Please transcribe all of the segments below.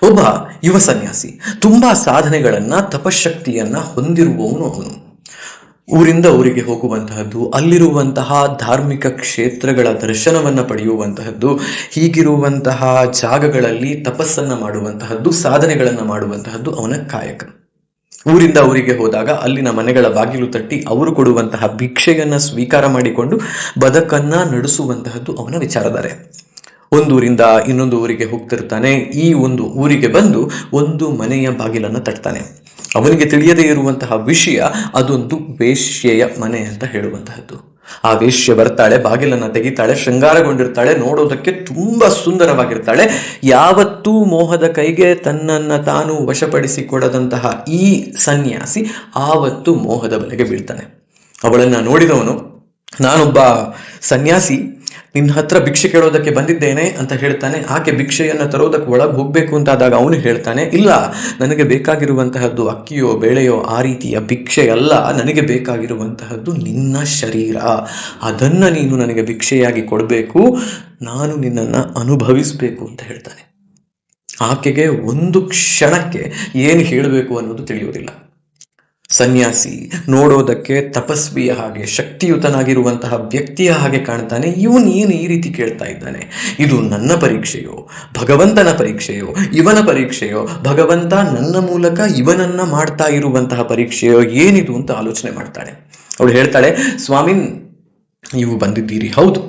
ಒಬ್ಬ ಯುವ ಸನ್ಯಾಸಿ, ತುಂಬಾ ಸಾಧನೆಗಳನ್ನ ತಪಶಕ್ತಿಯನ್ನ ಹೊಂದಿರುವವನು ಅವನು. ಊರಿಂದ ಊರಿಗೆ ಹೋಗುವಂತಹದ್ದು, ಅಲ್ಲಿರುವಂತಹ ಧಾರ್ಮಿಕ ಕ್ಷೇತ್ರಗಳ ದರ್ಶನವನ್ನ ಪಡೆಯುವಂತಹದ್ದು, ಹೀಗಿರುವಂತಹ ಜಾಗಗಳಲ್ಲಿ ತಪಸ್ಸನ್ನ ಮಾಡುವಂತಹದ್ದು, ಸಾಧನೆಗಳನ್ನ ಮಾಡುವಂತಹದ್ದು ಅವನ ಕಾಯಕ. ಊರಿಂದ ಊರಿಗೆ ಹೋದಾಗ ಅಲ್ಲಿನ ಮನೆಗಳ ಬಾಗಿಲು ತಟ್ಟಿ ಅವರು ಕೊಡುವಂತಹ ಭಿಕ್ಷೆಯನ್ನ ಸ್ವೀಕಾರ ಮಾಡಿಕೊಂಡು ಬದುಕನ್ನ ನಡೆಸುವಂತಹದ್ದು ಅವನ ವಿಚಾರಧಾರೆ. ಒಂದೂರಿಂದ ಇನ್ನೊಂದು ಊರಿಗೆ ಹೋಗ್ತಿರ್ತಾನೆ. ಈ ಒಂದು ಊರಿಗೆ ಬಂದು ಒಂದು ಮನೆಯ ಬಾಗಿಲನ್ನ ತಟ್ತಾನೆ. ಅವನಿಗೆ ತಿಳಿಯದೇ ಇರುವಂತಹ ವಿಷಯ ಅದೊಂದು ವೇಶ್ಯೆಯ ಮನೆ ಅಂತ ಹೇಳುವಂತಹದ್ದು. ಆ ವೇಶ್ಯ ಬರ್ತಾಳೆ, ಬಾಗಿಲನ್ನ ತೆಗಿತಾಳೆ, ಶೃಂಗಾರಗೊಂಡಿರ್ತಾಳೆ, ನೋಡೋದಕ್ಕೆ ತುಂಬಾ ಸುಂದರವಾಗಿರ್ತಾಳೆ. ಯಾವತ್ತೂ ಮೋಹದ ಕೈಗೆ ತನ್ನನ್ನ ತಾನು ವಶಪಡಿಸಿಕೊಡದಂತಹ ಈ ಸನ್ಯಾಸಿ ಆವತ್ತು ಮೋಹದ ಬಲೆಗೆ ಬೀಳ್ತಾನೆ. ಅವಳನ್ನ ನೋಡಿದವನು, ನಾನೊಬ್ಬ ಸನ್ಯಾಸಿ, ನಿನ್ನ ಹತ್ರ ಭಿಕ್ಷೆ ಕೇಳೋದಕ್ಕೆ ಬಂದಿದ್ದೇನೆ ಅಂತ ಹೇಳ್ತಾನೆ. ಆಕೆ ಭಿಕ್ಷೆಯನ್ನ ತರೋದಕ್ಕೆ ಒಳಗೆ ಹೋಗ್ಬೇಕು ಅಂತಾದಾಗ ಅವನು ಹೇಳ್ತಾನೆ, ಇಲ್ಲ, ನನಗೆ ಬೇಕಾಗಿರುವಂತಹದ್ದು ಅಕ್ಕಿಯೋ ಬೇಳೆಯೋ ಆ ರೀತಿಯ ಭಿಕ್ಷೆ ಅಲ್ಲ, ನನಗೆ ಬೇಕಾಗಿರುವಂತಹದ್ದು ನಿನ್ನ ಶರೀರ, ಅದನ್ನ ನೀನು ನನಗೆ ಭಿಕ್ಷೆಯಾಗಿ ಕೊಡಬೇಕು, ನಾನು ನಿನ್ನನ್ನ ಅನುಭವಿಸ್ಬೇಕು ಅಂತ ಹೇಳ್ತಾನೆ. ಆಕೆಗೆ ಒಂದು ಕ್ಷಣಕ್ಕೆ ಏನು ಹೇಳಬೇಕು ಅನ್ನೋದು ತಿಳಿಯುವುದಿಲ್ಲ. ಸನ್ಯಾಸಿ ನೋಡೋದಕ್ಕೆ ತಪಸ್ವಿಯ ಹಾಗೆ, ಶಕ್ತಿಯುತನಾಗಿರುವಂತಹ ವ್ಯಕ್ತಿಯ ಹಾಗೆ ಕಾಣ್ತಾನೆ. ಇವನು ಏನು ಈ ರೀತಿ ಕೇಳ್ತಾ ಇದ್ದಾನೆ? ಇದು ನನ್ನ ಪರೀಕ್ಷೆಯೋ, ಭಗವಂತನ ಪರೀಕ್ಷೆಯೋ, ಇವನ ಪರೀಕ್ಷೆಯೋ, ಭಗವಂತ ನನ್ನ ಮೂಲಕ ಇವನನ್ನ ಮಾಡ್ತಾ ಇರುವಂತಹ ಪರೀಕ್ಷೆಯೋ, ಏನಿದು ಅಂತ ಆಲೋಚನೆ ಮಾಡ್ತಾಳೆ. ಅವಳು ಹೇಳ್ತಾಳೆ, ಸ್ವಾಮಿ, ನೀವು ಬಂದಿದ್ದೀರಿ, ಹೌದು,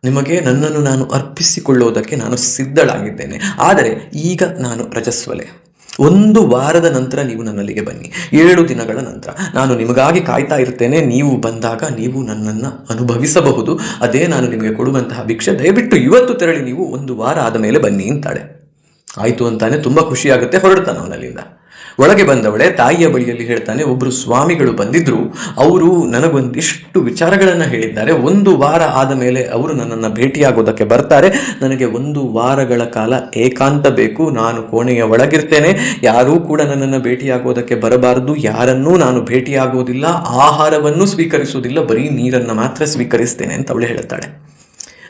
ನಿಮಗೆ ನನ್ನನ್ನು ನಾನು ಅರ್ಪಿಸಿಕೊಳ್ಳೋದಕ್ಕೆ ನಾನು ಸಿದ್ಧಳಾಗಿದ್ದೇನೆ. ಆದರೆ ಈಗ ನಾನು ರಜಸ್ವಲೆ. 1 ವಾರದ ನಂತರ ನೀವು ನನ್ನಲ್ಲಿಗೆ ಬನ್ನಿ, 7 ದಿನಗಳ ನಂತರ ನಾನು ನಿಮಗಾಗಿ ಕಾಯ್ತಾ ಇರ್ತೇನೆ. ನೀವು ಬಂದಾಗ ನೀವು ನನ್ನನ್ನ ಅನುಭವಿಸಬಹುದು, ಅದೇ ನಾನು ನಿಮಗೆ ಕೊಡುವಂತಹ ಭಿಕ್ಷೆ. ದಯವಿಟ್ಟು ಇವತ್ತು ತೆರಳಿ ನೀವು 1 ವಾರ ಆದ ಮೇಲೆ ಬನ್ನಿ ಅಂತಾಳೆ. ಆಯ್ತು ಅಂತಾನೆ, ತುಂಬಾ ಖುಷಿ ಆಗುತ್ತೆ. ಹೊರಡ್ತಾನೆ ಅವನಲ್ಲಿಂದ. ಒಳಗೆ ಬಂದವಳೆ ತಾಯಿಯ ಬಳಿಯಲ್ಲಿ ಹೇಳ್ತಾನೆ, ಒಬ್ರು ಸ್ವಾಮಿಗಳು ಬಂದಿದ್ರು, ಅವರು ನನಗೊಂದಿಷ್ಟು ವಿಚಾರಗಳನ್ನ ಹೇಳಿದ್ದಾರೆ. 1 ವಾರ ಆದ ಮೇಲೆ ಅವರು ನನ್ನನ್ನ ಭೇಟಿಯಾಗೋದಕ್ಕೆ ಬರ್ತಾರೆ. ನನಗೆ 1 ವಾರಗಳ ಕಾಲ ಏಕಾಂತ ಬೇಕು. ನಾನು ಕೋಣೆಯ ಒಳಗಿರ್ತೇನೆ, ಯಾರೂ ಕೂಡ ನನ್ನನ್ನು ಭೇಟಿಯಾಗೋದಕ್ಕೆ ಬರಬಾರದು, ಯಾರನ್ನೂ ನಾನು ಭೇಟಿಯಾಗೋದಿಲ್ಲ, ಆಹಾರವನ್ನು ಸ್ವೀಕರಿಸುವುದಿಲ್ಲ, ಬರೀ ನೀರನ್ನ ಮಾತ್ರ ಸ್ವೀಕರಿಸ್ತೇನೆ ಅಂತ ಅವಳು ಹೇಳ್ತಾಳೆ.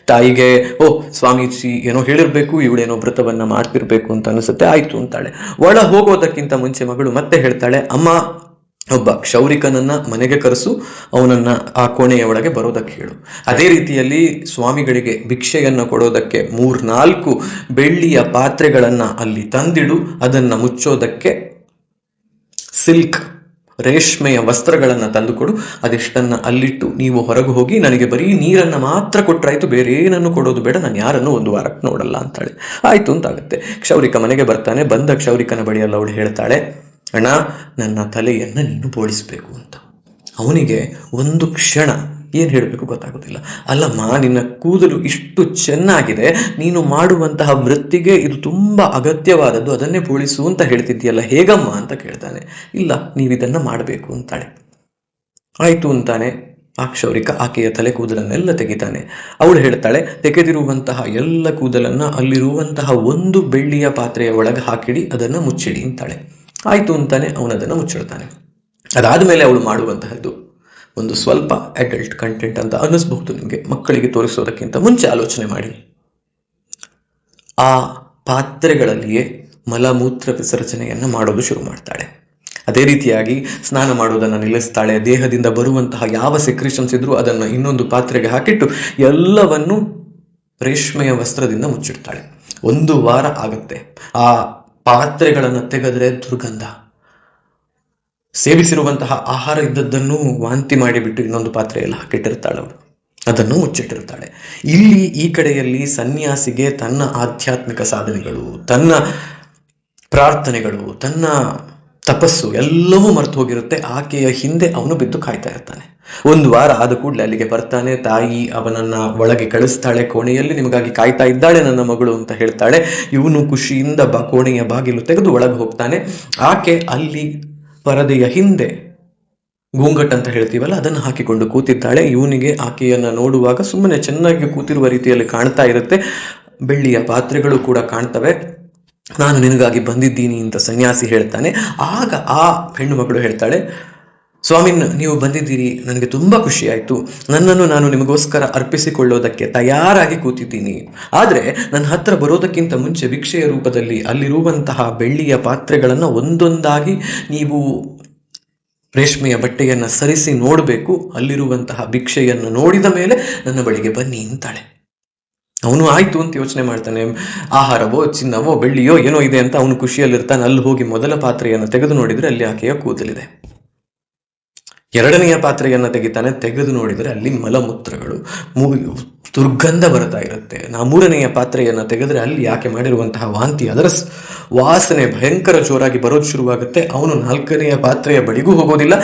ತಾಯಿಗೆ, ಓ, ಸ್ವಾಮೀಜಿ ಏನೋ ಹೇಳಿರ್ಬೇಕು, ಇವಳೇನೋ ವ್ರತವನ್ನ ಮಾಡ್ತಿರ್ಬೇಕು ಅಂತ ಅನಿಸುತ್ತೆ. ಆಯ್ತು ಅಂತಾಳೆ. ಒಳ ಹೋಗೋದಕ್ಕಿಂತ ಮುಂಚೆ ಮಗಳು ಮತ್ತೆ ಹೇಳ್ತಾಳೆ, ಅಮ್ಮ, ಒಬ್ಬ ಕ್ಷೌರಿಕನನ್ನ ಮನೆಗೆ ಕರೆಸು, ಅವನನ್ನ ಆ ಕೋಣೆಯ ಒಳಗೆ ಬರೋದಕ್ಕೆ ಹೇಳು. ಅದೇ ರೀತಿಯಲ್ಲಿ ಸ್ವಾಮಿಗಳಿಗೆ ಭಿಕ್ಷೆಯನ್ನು ಕೊಡೋದಕ್ಕೆ 3-4 ಬೆಳ್ಳಿಯ ಪಾತ್ರೆಗಳನ್ನ ಅಲ್ಲಿ ತಂದಿಡು. ಅದನ್ನ ಮುಚ್ಚೋದಕ್ಕೆ ಸಿಲ್ಕ್, ರೇಷ್ಮೆಯ ವಸ್ತ್ರಗಳನ್ನ ತಂದುಕೊಡು. ಅದೆಷ್ಟನ್ನ ಅಲ್ಲಿಟ್ಟು ನೀವು ಹೊರಗೆ ಹೋಗಿ ನನಗೆ ಬರೀ ನೀರನ್ನ ಮಾತ್ರ ಕೊಟ್ರಾಯ್ತು, ಬೇರೆ ಏನನ್ನು ಕೊಡೋದು ಬೇಡ, ನಾನು ಯಾರನ್ನು 1 ವಾರಕ್ಕೆ ನೋಡಲ್ಲ ಅಂತಾಳೆ. ಆಯ್ತು ಅಂತಾಗುತ್ತೆ. ಕ್ಷೌರಿಕ ಮನೆಗೆ ಬರ್ತಾನೆ. ಬಂದ ಕ್ಷೌರಿಕನ ಬಳಿಯಲ್ಲ ಅವಳು ಹೇಳ್ತಾಳೆ, ಅಣ್ಣ, ನನ್ನ ತಲೆಯನ್ನ ನೀನು ಬೋಳಿಸ್ಬೇಕು ಅಂತ. ಅವನಿಗೆ ಒಂದು ಕ್ಷಣ ಏನ್ ಹೇಳಬೇಕು ಗೊತ್ತಾಗೋದಿಲ್ಲ. ಅಲ್ಲಮ್ಮ, ನಿನ್ನ ಕೂದಲು ಇಷ್ಟು ಚೆನ್ನಾಗಿದೆ, ನೀನು ಮಾಡುವಂತಹ ವೃತ್ತಿಗೆ ಇದು ತುಂಬಾ ಅಗತ್ಯವಾದದ್ದು, ಅದನ್ನೇ ಬೋಳಿಸು ಅಂತ ಹೇಳ್ತಿದ್ಯಲ್ಲ, ಹೇಗಮ್ಮ ಅಂತ ಕೇಳ್ತಾನೆ. ಇಲ್ಲ, ನೀವಿದನ್ನ ಮಾಡಬೇಕು ಅಂತಾಳೆ. ಆಯ್ತು ಅಂತಾನೆ. ಆ ಕ್ಷೌರಿಕ ಆಕೆಯ ತಲೆ ಕೂದಲನ್ನೆಲ್ಲ ತೆಗಿತಾನೆ. ಅವಳು ಹೇಳ್ತಾಳೆ, ತೆಗೆದಿರುವಂತಹ ಎಲ್ಲ ಕೂದಲನ್ನ ಅಲ್ಲಿರುವಂತಹ 1 ಬೆಳ್ಳಿಯ ಪಾತ್ರೆಯ ಒಳಗೆ ಹಾಕಿಡಿ, ಅದನ್ನ ಮುಚ್ಚಿಡಿ ಅಂತಾಳೆ. ಆಯ್ತು ಅಂತಾನೆ. ಅವನದನ್ನ ಮುಚ್ಚಿಡ್ತಾನೆ. ಅದಾದ್ಮೇಲೆ ಅವಳು ಮಾಡುವಂತಹದ್ದು ಒಂದು ಸ್ವಲ್ಪ ಅಡಲ್ಟ್ ಕಂಟೆಂಟ್ ಅಂತ ಅನ್ನಿಸ್ಬಹುದು ನಿಮಗೆ. ಮಕ್ಕಳಿಗೆ ತೋರಿಸೋದಕ್ಕಿಂತ ಮುಂಚೆ ಆಲೋಚನೆ ಮಾಡಿ. ಆ ಪಾತ್ರೆಗಳಲ್ಲಿಯೇ ಮಲಮೂತ್ರ ವಿಸರ್ಜನೆಯನ್ನ ಮಾಡೋದು ಶುರು ಮಾಡ್ತಾಳೆ. ಅದೇ ರೀತಿಯಾಗಿ ಸ್ನಾನ ಮಾಡೋದನ್ನ ನಿಲ್ಲಿಸ್ತಾಳೆ. ದೇಹದಿಂದ ಬರುವಂತಹ ಯಾವ ಸೆಕ್ರೇಷನ್ಸ್ ಇದ್ರೂ ಅದನ್ನು ಇನ್ನೊಂದು ಪಾತ್ರೆಗೆ ಹಾಕಿಟ್ಟು ಎಲ್ಲವನ್ನು ರೇಷ್ಮೆಯ ವಸ್ತ್ರದಿಂದ ಮುಚ್ಚಿಡ್ತಾಳೆ. 1 ವಾರ ಆಗುತ್ತೆ. ಆ ಪಾತ್ರೆಗಳನ್ನು ತೆಗೆದ್ರೆ ದುರ್ಗಂಧ. ಸೇವಿಸಿರುವಂತಹ ಆಹಾರ ಇದ್ದದ್ದನ್ನು ವಾಂತಿ ಮಾಡಿಬಿಟ್ಟು ಇನ್ನೊಂದು ಪಾತ್ರೆಯಲ್ಲಿ ಹಾಕಿಟ್ಟಿರ್ತಾಳೆ ಅವಳು. ಅದನ್ನು ಮುಚ್ಚಿಟ್ಟಿರ್ತಾಳೆ. ಇಲ್ಲಿ ಈ ಕಡೆಯಲ್ಲಿ ಸನ್ಯಾಸಿಗೆ ತನ್ನ ಆಧ್ಯಾತ್ಮಿಕ ಸಾಧನೆಗಳು, ತನ್ನ ಪ್ರಾರ್ಥನೆಗಳು, ತನ್ನ ತಪಸ್ಸು ಎಲ್ಲವೂ ಮರೆತು ಹೋಗಿರುತ್ತೆ. ಆಕೆಯ ಹಿಂದೆ ಅವನು ಬಿದ್ದು ಕಾಯ್ತಾ ಇರ್ತಾನೆ. 1 ವಾರ ಆದ ಕೂಡಲೇ ಅಲ್ಲಿಗೆ ಬರ್ತಾನೆ. ತಾಯಿ ಅವನನ್ನ ಒಳಗೆ ಕಳಿಸ್ತಾಳೆ. ಕೋಣೆಯಲ್ಲಿ ನಿಮಗಾಗಿ ಕಾಯ್ತಾ ಇದ್ದಾಳೆ ನನ್ನ ಮಗಳು ಅಂತ ಹೇಳ್ತಾಳೆ. ಇವನು ಖುಷಿಯಿಂದ ಕೋಣೆಯ ಬಾಗಿಲು ತೆಗೆದು ಒಳಗೆ ಹೋಗ್ತಾನೆ. ಆಕೆ ಅಲ್ಲಿ ಪರದೆಯ ಹಿಂದೆ ಗೂಂಗಟ್ ಅಂತ ಹೇಳ್ತೀವಲ್ಲ, ಅದನ್ನು ಹಾಕಿಕೊಂಡು ಕೂತಿದ್ದಾಳೆ. ಇವನಿಗೆ ಆಕೆಯನ್ನ ನೋಡುವಾಗ ಸುಮ್ಮನೆ ಚೆನ್ನಾಗಿ ಕೂತಿರುವ ರೀತಿಯಲ್ಲಿ ಕಾಣ್ತಾ ಇರುತ್ತೆ. ಬೆಳ್ಳಿಯ ಪಾತ್ರೆಗಳು ಕೂಡ ಕಾಣ್ತವೆ. ನಾನು ನಿನಗಾಗಿ ಬಂದಿದ್ದೀನಿ ಅಂತ ಸನ್ಯಾಸಿ ಹೇಳ್ತಾನೆ. ಆಗ ಆ ಹೆಣ್ಣು ಮಗಳು ಹೇಳ್ತಾಳೆ, ಸ್ವಾಮಿ, ನೀವು ಬಂದಿದ್ದೀರಿ, ನನಗೆ ತುಂಬಾ ಖುಷಿ ಆಯ್ತು. ನನ್ನನ್ನು ನಾನು ನಿಮಗೋಸ್ಕರ ಅರ್ಪಿಸಿಕೊಳ್ಳೋದಕ್ಕೆ ತಯಾರಾಗಿ ಕೂತಿದ್ದೀನಿ. ಆದ್ರೆ ನನ್ನ ಹತ್ರ ಬರೋದಕ್ಕಿಂತ ಮುಂಚೆ ಭಿಕ್ಷೆಯ ರೂಪದಲ್ಲಿ ಅಲ್ಲಿರುವಂತಹ ಬೆಳ್ಳಿಯ ಪಾತ್ರೆಗಳನ್ನ ಒಂದೊಂದಾಗಿ ನೀವು ರೇಷ್ಮೆಯ ಬಟ್ಟೆಯನ್ನ ಸರಿಸಿ ನೋಡಬೇಕು. ಅಲ್ಲಿರುವಂತಹ ಭಿಕ್ಷೆಯನ್ನು ನೋಡಿದ ಮೇಲೆ ನನ್ನ ಬಳಿಗೆ ಬನ್ನಿ ಅಂತಾಳೆ. ಅವನು ಆಯ್ತು ಅಂತ ಯೋಚನೆ ಮಾಡ್ತಾನೆ. ಆಹಾರವೋ ಚಿನ್ನವೋ ಬೆಳ್ಳಿಯೋ ಏನೋ ಇದೆ ಅಂತ ಅವನು ಖುಷಿಯಲ್ಲಿರ್ತಾನೆ. ಅಲ್ಲಿ ಹೋಗಿ ಮೊದಲ ಪಾತ್ರೆಯನ್ನು ತೆಗೆದು ನೋಡಿದ್ರೆ ಅಲ್ಲಿ ಆಕೆಯ ಕೂದಲಿದೆ. ಎರಡನೆಯ ಪಾತ್ರೆಯನ್ನ ತೆಗಿತಾನೆ, ತೆಗೆದು ನೋಡಿದರೆ ಅಲ್ಲಿ ಮಲಮೂತ್ರಗಳು, ದುರ್ಗಂಧ ಬರ್ತಾ ಇರುತ್ತೆ. ಮೂರನೆಯ ಪಾತ್ರೆಯನ್ನ ತೆಗೆದ್ರೆ ಅಲ್ಲಿ ಯಾಕೆ ಮಾಡಿರುವಂತಹ ವಾಂತಿ, ಅದರ ವಾಸನೆ ಭಯಂಕರ ಜೋರಾಗಿ ಬರೋದು ಶುರುವಾಗುತ್ತೆ. ಅವನು ನಾಲ್ಕನೆಯ ಪಾತ್ರೆಯ ಬಳಿಗೂ ಹೋಗೋದಿಲ್ಲ.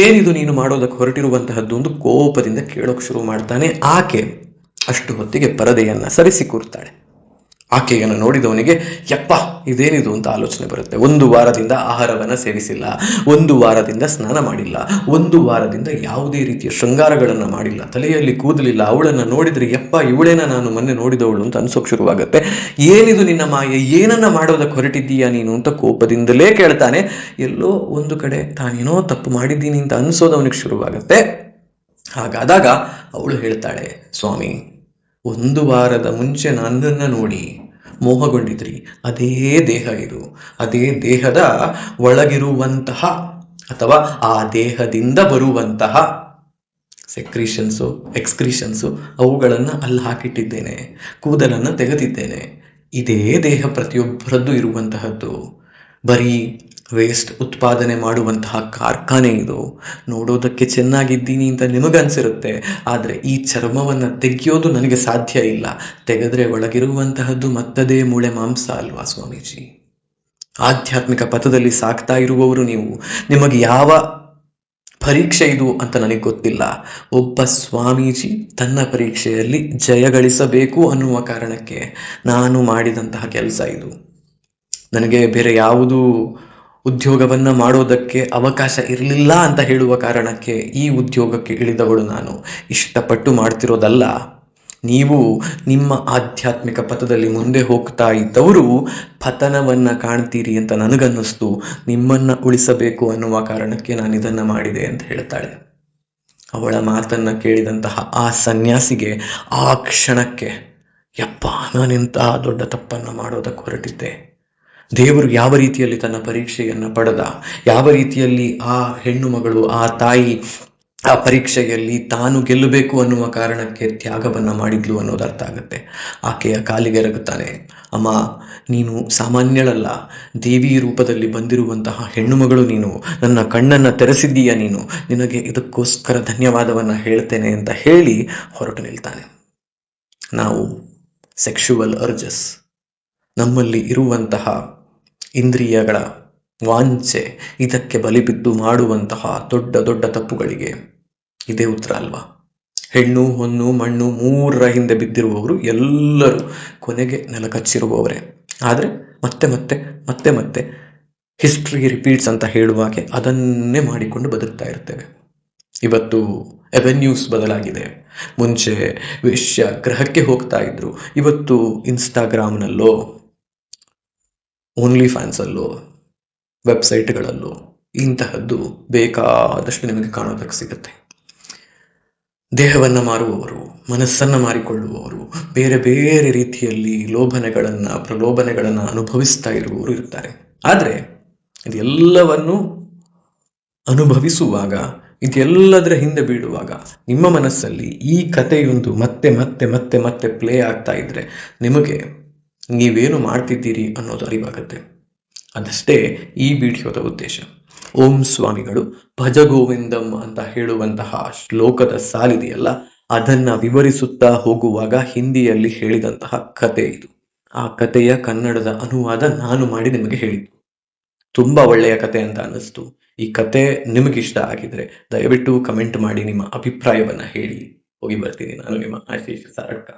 ಏನಿದು ನೀನು ಮಾಡೋದಕ್ಕೆ ಹೊರಟಿರುವಂತಹದ್ದು ಒಂದು ಕೋಪದಿಂದ ಕೇಳೋಕ್ ಶುರು ಮಾಡ್ತಾನೆ. ಆಕೆ ಅಷ್ಟು ಹೊತ್ತಿಗೆ ಪರದೆಯನ್ನ ಸರಿಸಿ ಕೂರ್ತಾಳೆ. ಆಕೆಯನ್ನು ನೋಡಿದವನಿಗೆ ಯಪ್ಪ ಇದೇನಿದು ಅಂತ ಆಲೋಚನೆ ಬರುತ್ತೆ. 1 ವಾರದಿಂದ ಆಹಾರವನ್ನ ಸೇವಿಸಿಲ್ಲ, 1 ವಾರದಿಂದ ಸ್ನಾನ ಮಾಡಿಲ್ಲ, 1 ವಾರದಿಂದ ಯಾವುದೇ ರೀತಿಯ ಶೃಂಗಾರಗಳನ್ನ ಮಾಡಿಲ್ಲ, ತಲೆಯಲ್ಲಿ ಕೂದಲಿಲ್ಲ. ಅವಳನ್ನ ನೋಡಿದ್ರೆ ಯಪ್ಪ ಇವಳೇನ ನಾನು ಮೊನ್ನೆ ನೋಡಿದವಳು ಅಂತ ಅನ್ಸೋಕ್ ಶುರುವಾಗತ್ತೆ. ಏನಿದು ನಿನ್ನ ಮಾಯೆ, ಏನನ್ನ ಮಾಡೋದಕ್ಕೆ ಹೊರಟಿದ್ದೀಯಾ ನೀನು ಅಂತ ಕೋಪದಿಂದಲೇ ಕೇಳ್ತಾನೆ. ಎಲ್ಲೋ ಒಂದು ಕಡೆ ತಾನೇನೋ ತಪ್ಪು ಮಾಡಿದ್ದೀನಿ ಅಂತ ಅನ್ಸೋದವನಿಗೆ ಶುರುವಾಗತ್ತೆ. ಹಾಗಾದಾಗ ಅವಳು ಹೇಳ್ತಾಳೆ, ಸ್ವಾಮಿ, 1 ವಾರದ ಮುಂಚೆ ನನ್ನನ್ನ ನೋಡಿ ಮೋಹಗೊಂಡಿದ್ರಿ. ಅದೇ ದೇಹ ಇದು. ಅದೇ ದೇಹದ ಒಳಗಿರುವಂತಹ ಅಥವಾ ಆ ದೇಹದಿಂದ ಬರುವಂತಹ ಎಕ್ಸ್ಕ್ರೀಷನ್ಸು ಅವುಗಳನ್ನ ಅಲ್ಲಿ ಹಾಕಿಟ್ಟಿದ್ದೇನೆ. ಕೂದಲನ್ನ ತೆಗೆದಿದ್ದೇನೆ. ಇದೇ ದೇಹ ಪ್ರತಿಯೊಬ್ಬರದ್ದು ಇರುವಂತಹದ್ದು. ಬರೀ ವೇಸ್ಟ್ ಉತ್ಪಾದನೆ ಮಾಡುವಂತಹ ಕಾರ್ಖಾನೆ ಇದು. ನೋಡೋದಕ್ಕೆ ಚೆನ್ನಾಗಿದ್ದೀನಿ ಅಂತ ನಿಮಗನ್ಸಿರುತ್ತೆ, ಆದ್ರೆ ಈ ಚರ್ಮವನ್ನ ತೆಗೆಯೋದು ನನಗೆ ಸಾಧ್ಯ ಇಲ್ಲ. ತೆಗೆದ್ರೆ ಒಳಗಿರುವಂತಹದ್ದು ಮತ್ತದೇ ಮೂಳೆ ಮಾಂಸ ಅಲ್ವಾ ಸ್ವಾಮೀಜಿ? ಆಧ್ಯಾತ್ಮಿಕ ಪಥದಲ್ಲಿ ಸಾಕ್ತಾ ಇರುವವರು ನೀವು. ನಿಮಗೆ ಯಾವ ಪರೀಕ್ಷೆ ಇದು ಅಂತ ನನಗೆ ಗೊತ್ತಿಲ್ಲ. ಒಬ್ಬ ಸ್ವಾಮೀಜಿ ತನ್ನ ಪರೀಕ್ಷೆಯಲ್ಲಿ ಜಯಗಳಿಸಬೇಕು ಅನ್ನುವ ಕಾರಣಕ್ಕೆ ನಾನು ಮಾಡಿದಂತಹ ಕೆಲಸ ಇದು. ನನಗೆ ಬೇರೆ ಯಾವುದೂ ಉದ್ಯೋಗವನ್ನ ಮಾಡೋದಕ್ಕೆ ಅವಕಾಶ ಇರಲಿಲ್ಲ ಅಂತ ಹೇಳುವ ಕಾರಣಕ್ಕೆ ಈ ಉದ್ಯೋಗಕ್ಕೆ ಇಳಿದವಳು ನಾನು. ಇಷ್ಟಪಟ್ಟು ಮಾಡ್ತಿರೋದಲ್ಲ. ನೀವು ನಿಮ್ಮ ಆಧ್ಯಾತ್ಮಿಕ ಪಥದಲ್ಲಿ ಮುಂದೆ ಹೋಗ್ತಾ ಇದ್ದವರು ಪತನವನ್ನ ಕಾಣ್ತೀರಿ ಅಂತ ನನಗನ್ನಿಸ್ತು. ನಿಮ್ಮನ್ನ ಉಳಿಸಬೇಕು ಅನ್ನುವ ಕಾರಣಕ್ಕೆ ನಾನು ಇದನ್ನ ಮಾಡಿದೆ ಅಂತ ಹೇಳ್ತಾಳೆ. ಅವಳ ಮಾತನ್ನ ಕೇಳಿದಂತಹ ಆ ಸನ್ಯಾಸಿಗೆ ಆ ಕ್ಷಣಕ್ಕೆ ಯಪ್ಪ, ನಾನೆಂತಹ ದೊಡ್ಡ ತಪ್ಪನ್ನ ಮಾಡೋದಕ್ಕೆ ಹೊರಟಿದ್ದೆ. ದೇವರು ಯಾವ ರೀತಿಯಲ್ಲಿ ತನ್ನ ಪರೀಕ್ಷೆಯನ್ನ ಪಡೆದ, ಯಾವ ರೀತಿಯಲ್ಲಿ ಆ ಹೆಣ್ಣು ಮಗಳು, ಆ ತಾಯಿ ಆ ಪರೀಕ್ಷೆಯಲ್ಲಿ ತಾನು ಗೆಲ್ಲಬೇಕು ಅನ್ನುವ ಕಾರಣಕ್ಕೆ ತ್ಯಾಗವನ್ನ ಮಾಡಿದ್ಲು ಅನ್ನೋದು ಅರ್ಥ ಆಗುತ್ತೆ. ಆಕೆಯ ಕಾಲಿಗೆ ಎರಗುತ್ತಾನೆ. ಅಮ್ಮ, ನೀನು ಸಾಮಾನ್ಯಳಲ್ಲ, ದೇವಿ ರೂಪದಲ್ಲಿ ಬಂದಿರುವಂತಹ ಹೆಣ್ಣು ಮಗಳು ನೀನು. ನನ್ನ ಕಣ್ಣನ್ನ ತೆರೆಸಿದ್ದೀಯ ನೀನು. ನಿನಗೆ ಇದಕ್ಕೋಸ್ಕರ ಧನ್ಯವಾದವನ್ನ ಹೇಳ್ತೇನೆ ಅಂತ ಹೇಳಿ ಹೊರಟು ನಿಲ್ತಾನೆ. ನಾವು ಸೆಕ್ಷುವಲ್ ಅರ್ಜಸ್, ನಮ್ಮಲ್ಲಿ ಇರುವಂತಹ ಇಂದ್ರಿಯಗಳ ವಾಂಛೆ, ಇದಕ್ಕೆ ಬಲಿಬಿದ್ದು ಮಾಡುವಂತಹ ದೊಡ್ಡ ದೊಡ್ಡ ತಪ್ಪುಗಳಿಗೆ ಇದೇ ಉತ್ತರ ಅಲ್ವಾ? ಹೆಣ್ಣು ಹೊನ್ನು ಮಣ್ಣು 3ರ ಹಿಂದೆ ಬಿದ್ದಿರುವವರು ಎಲ್ಲರೂ ಕೊನೆಗೆ ನೆಲಕಚ್ಚಿರುವವರೇ. ಆದ್ರೆ ಮತ್ತೆ ಮತ್ತೆ ಮತ್ತೆ ಮತ್ತೆ ಹಿಸ್ಟ್ರಿ ರಿಪೀಟ್ಸ್ ಅಂತ ಹೇಳುವಾಗೆ ಅದನ್ನೇ ಮಾಡಿಕೊಂಡು ಬದುಕ್ತಾ ಇರ್ತೇವೆ. ಇವತ್ತು ಅವೆನ್ಯೂಸ್ ಬದಲಾಗಿದೆ. ಮುಂಚೆ ವೇಶ್ಯ ಗ್ರಹಕ್ಕೆ ಹೋಗ್ತಾ ಇದ್ರು, ಇವತ್ತು ಇನ್ಸ್ಟಾಗ್ರಾಮ್ನಲ್ಲೋ, ಓನ್ಲಿ ಫ್ಯಾನ್ಸ್ ಅಲ್ಲೋ, ವೆಬ್ಸೈಟ್ಗಳಲ್ಲೋ ಇಂತಹದ್ದು ಬೇಕಾದಷ್ಟು ನಿಮಗೆ ಕಾಣೋದಕ್ಕೆ ಸಿಗುತ್ತೆ. ದೇಹವನ್ನ ಮಾರುವವರು, ಮನಸ್ಸನ್ನ ಮಾರಿಕೊಳ್ಳುವವರು, ಬೇರೆ ಬೇರೆ ರೀತಿಯಲ್ಲಿ ಪ್ರಲೋಭನೆಗಳನ್ನ ಅನುಭವಿಸ್ತಾ ಇರುವವರು ಇರ್ತಾರೆ. ಆದ್ರೆ ಇದೆಲ್ಲವನ್ನು ಅನುಭವಿಸುವಾಗ, ಇದೆಲ್ಲದರ ಹಿಂದೆ ಬೀಳುವಾಗ ನಿಮ್ಮ ಮನಸ್ಸಲ್ಲಿ ಈ ಕಥೆಯೊಂದು ಮತ್ತೆ ಮತ್ತೆ ಮತ್ತೆ ಮತ್ತೆ ಪ್ಲೇ ಆಗ್ತಾ ಇದ್ರೆ ನಿಮಗೆ ನೀವೇನು ಮಾಡ್ತಿದ್ದೀರಿ ಅನ್ನೋದು ಅರಿವಾಗುತ್ತೆ. ಅದಷ್ಟೇ ಈ ವಿಡಿಯೋದ ಉದ್ದೇಶ. ಓಂ ಸ್ವಾಮಿಗಳು ಭಜ ಗೋವಿಂದಂ ಅಂತ ಹೇಳುವಂತಹ ಶ್ಲೋಕದ ಸಾಲಿದೆಯಲ್ಲ, ಅದನ್ನ ವಿವರಿಸುತ್ತಾ ಹೋಗುವಾಗ ಹಿಂದಿಯಲ್ಲಿ ಹೇಳಿದಂತಹ ಕತೆ ಇದು. ಆ ಕಥೆಯ ಕನ್ನಡದ ಅನುವಾದ ನಾನು ಮಾಡಿ ನಿಮಗೆ ಹೇಳಿದ್ದು. ತುಂಬಾ ಒಳ್ಳೆಯ ಕತೆ ಅಂತ ಅನ್ನಿಸ್ತು. ಈ ಕತೆ ನಿಮಗಿಷ್ಟ ಆಗಿದ್ರೆ ದಯವಿಟ್ಟು ಕಮೆಂಟ್ ಮಾಡಿ ನಿಮ್ಮ ಅಭಿಪ್ರಾಯವನ್ನ ಹೇಳಿ. ಹೋಗಿ ಬರ್ತೀನಿ. ನಾನು ನಿಮ್ಮ ಆಶೀಶ್ ಸಾರಡ್ಕ.